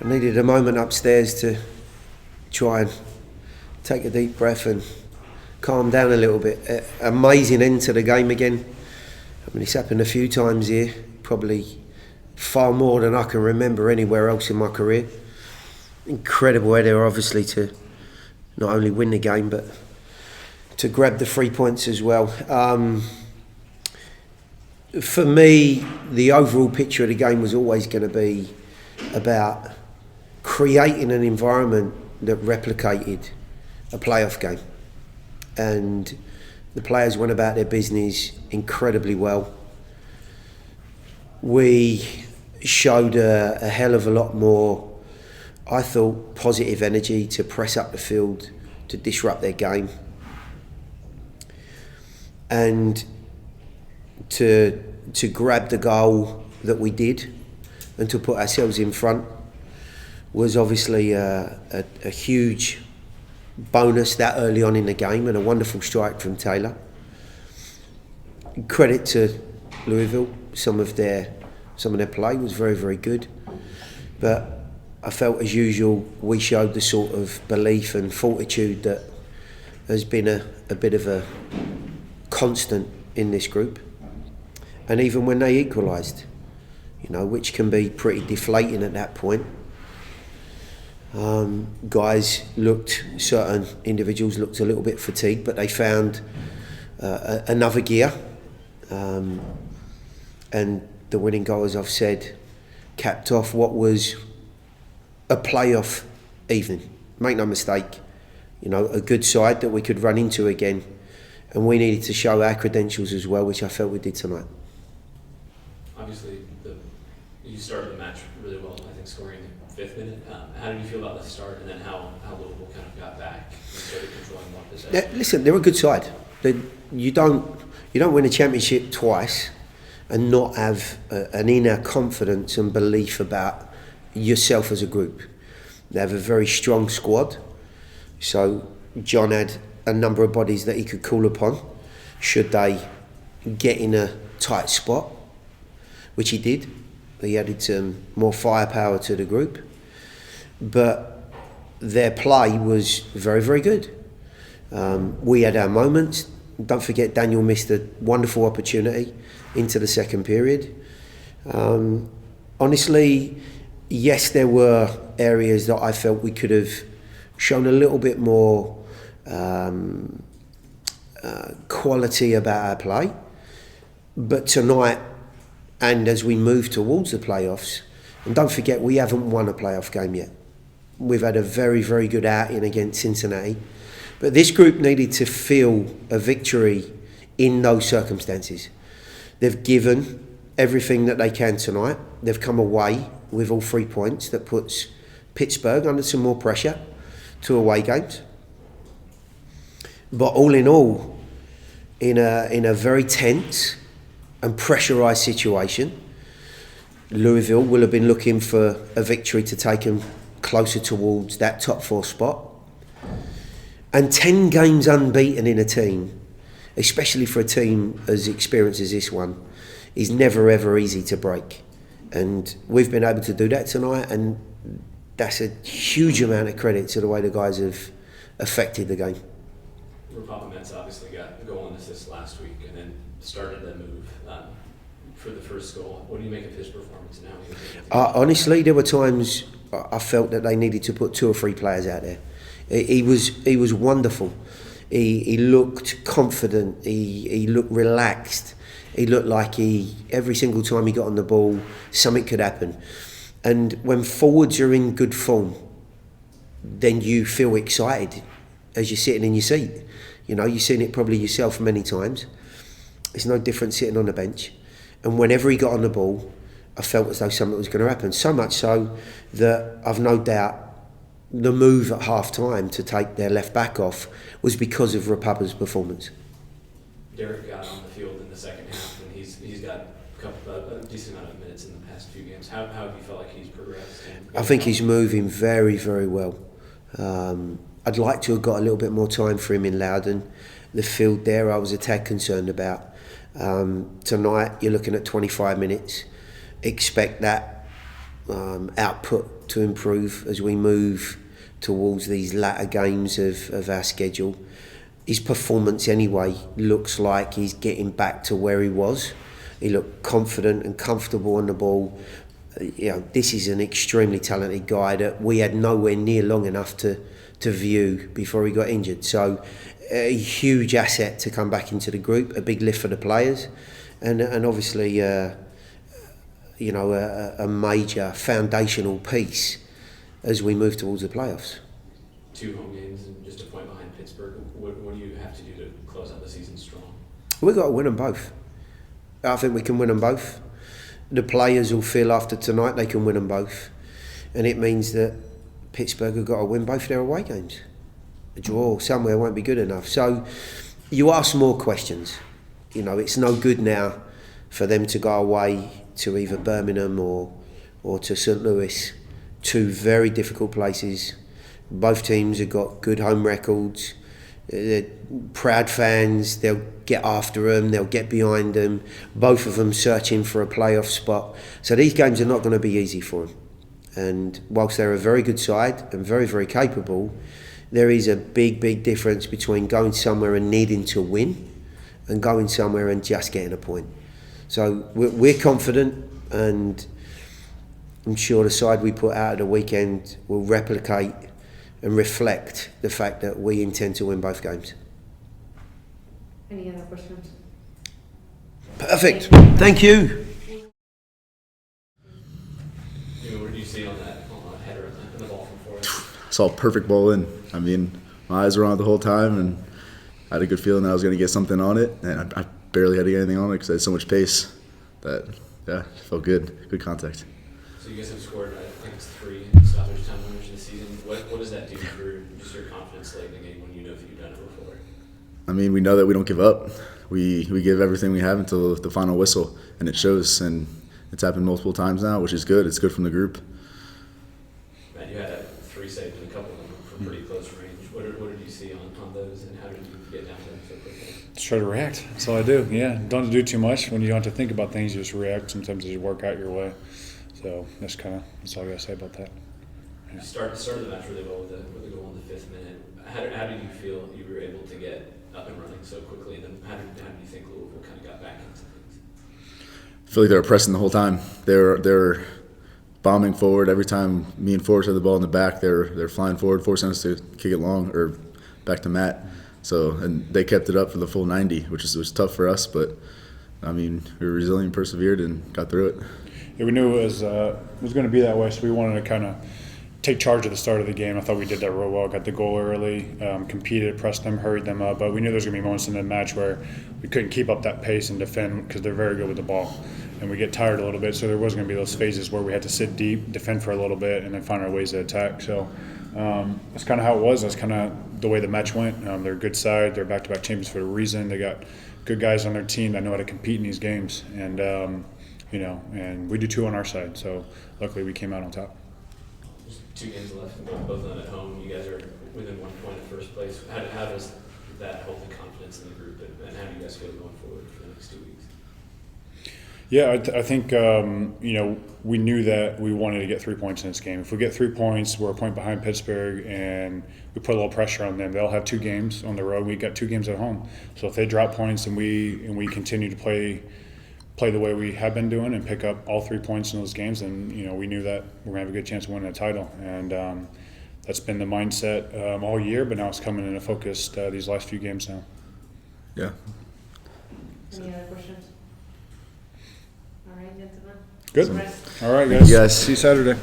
I needed a moment upstairs to try and take a deep breath and calm down a little bit. Amazing end to the game again. I mean, it's happened a few times here, probably far more than I can remember anywhere else in my career. Incredible header, obviously, to not only win the game, but to grab the 3 points as well. For me, the overall picture of the game was always going to be about creating an environment that replicated a playoff game. And the players went about their business incredibly well. We showed a hell of a lot more, I thought, positive energy to press up the field, to disrupt their game. And to grab the goal that we did and to put ourselves in front was obviously a huge bonus that early on in the game, and a wonderful strike from Taylor. Credit to Louisville, some of their play was very, very good, but I felt, as usual, we showed the sort of belief and fortitude that has been a bit of a constant in this group. And even when they equalised, which can be pretty deflating at that point, certain individuals looked a little bit fatigued, but they found another gear. And the winning goal, as I've said, capped off what was a playoff evening. Make no mistake, a good side that we could run into again. And we needed to show our credentials as well, which I felt we did tonight. Obviously, you started the match really well, I think, scoring the 5th minute. How did you feel about the start, and then how Louisville kind of got back and started controlling what possession? Listen, they're a good side. You don't win a championship twice and not have an inner confidence and belief about yourself as a group. They have a very strong squad. So John had a number of bodies that he could call upon should they get in a tight spot, which he did. He added some more firepower to the group, but their play was very, very good. We had our moments. Don't forget, Daniel missed a wonderful opportunity into the second period. Honestly, yes, there were areas that I felt we could have shown a little bit more quality about our play, but tonight, and as we move towards the playoffs, and don't forget, we haven't won a playoff game yet. We've had a very, very good outing against Cincinnati, but this group needed to feel a victory in those circumstances. They've given everything that they can tonight. They've come away with all 3 points. That puts Pittsburgh under some more pressure to away games. But all in all, in a very tense and pressurised situation, Louisville will have been looking for a victory to take them closer towards that top 4 spot. And 10 games unbeaten in a team, especially for a team as experienced as this one, is never ever easy to break. And we've been able to do that tonight, and that's a huge amount of credit to the way the guys have affected the game. Mets obviously got a goal and assist last week, and then started the move for the first goal. What do you make of his performance now? Honestly, there were times I felt that they needed to put 2 or 3 players out there. He was wonderful. He looked confident. He looked relaxed. He looked like every single time he got on the ball, something could happen. And when forwards are in good form, then you feel excited as you're sitting in your seat. You've seen it probably yourself many times. It's no different sitting on the bench. And whenever he got on the ball, I felt as though something was going to happen. So much so that I've no doubt the move at half-time to take their left back off was because of Rapapa's performance. Derek got on the field in the second half, and he's got a decent amount of minutes in the past few games. How have you felt like he's progressed? I think he's moving very, very well. I'd like to have got a little bit more time for him in Loudon. The field there I was a tad concerned about. Tonight you're looking at 25 minutes. Expect that output to improve as we move towards these latter games of our schedule. His performance anyway looks like he's getting back to where he was. He looked confident and comfortable on the ball. This is an extremely talented guy that we had nowhere near long enough to view before he got injured. So a huge asset to come back into the group, a big lift for the players, and obviously a major foundational piece as we move towards the playoffs. 2 home games and just a point behind Pittsburgh. What do you have to do to close out the season strong? We've got to win them both. I think we can win them both. The players will feel after tonight they can win them both. And it means that Pittsburgh have got to win both their away games. A draw somewhere won't be good enough. So you ask more questions. It's no good now for them to go away to either Birmingham or to St. Louis. 2 very difficult places. Both teams have got good home records. They're proud fans. They'll get after them. They'll get behind them. Both of them searching for a playoff spot. So these games are not going to be easy for them. And whilst they're a very good side and very, very capable, there is a big, big difference between going somewhere and needing to win and going somewhere and just getting a point. So we're confident, and I'm sure the side we put out at the weekend will replicate and reflect the fact that we intend to win both games. Any other questions? Perfect. Thank you. What did you see on that header and the ball from Forrest? Saw a perfect ball in. I mean, my eyes were on it the whole time, and I had a good feeling that I was going to get something on it, and I barely had to get anything on it because I had so much pace that, it felt good. Good contact. So you guys have scored, I think it's 3 in stoppage time winners this season. What does that do for just your confidence late in the game when you know that you've done it before? I mean, we know that we don't give up. We give everything we have until the final whistle, and it shows. And it's happened multiple times now, which is good. It's good from the group. Matt, you had 3 saved and a couple of them from pretty close range. What did you see on those, and how did you get down to them so quickly? Just try to react. That's all I do. Yeah, don't do too much. When you don't have to think about things, you just react. Sometimes you work out your way. So that's all I got to say about that. Yeah. You started the match really well with the goal in the 5th minute. How did you feel you were able to get up and running so quickly? And then how did you think Louisville kind of got back into things? I feel like they were pressing the whole time. They were bombing forward. Every time me and Forrest had the ball in the back, they're flying forward, forcing us to kick it long or back to Matt. So, and they kept it up for the full 90, which was tough for us. But I mean, we were resilient, persevered, and got through it. Yeah, we knew it was going to be that way, so we wanted to kind of take charge of the start of the game. I thought we did that real well. Got the goal early, competed, pressed them, hurried them up. But we knew there was going to be moments in the match where we couldn't keep up that pace and defend because they're very good with the ball. And we get tired a little bit, so there was going to be those phases where we had to sit deep, defend for a little bit, and then find our ways to attack. So that's kind of how it was. That's kind of the way the match went. They're a good side. They're back-to-back champions for a reason. They got good guys on their team that know how to compete in these games. And, and we do too on our side. So luckily we came out on top. There's 2 games left, and both of them at home. You guys are within 1 point of first place. How does that hold the confidence in the group, and how do you guys feel going forward for the next 2 weeks? Yeah, I think, we knew that we wanted to get 3 points in this game. If we get 3 points, we're a point behind Pittsburgh, and we put a little pressure on them. They'll have 2 games on the road. We got 2 games at home. So if they drop points and we continue to play the way we have been doing and pick up all 3 points in those games, then, we knew that we're going to have a good chance of winning a title. And that's been the mindset all year, but now it's coming into focus these last few games now. Yeah. Any other questions? All right, gentlemen. Good. Rest. All right, guys. Yes. See you Saturday.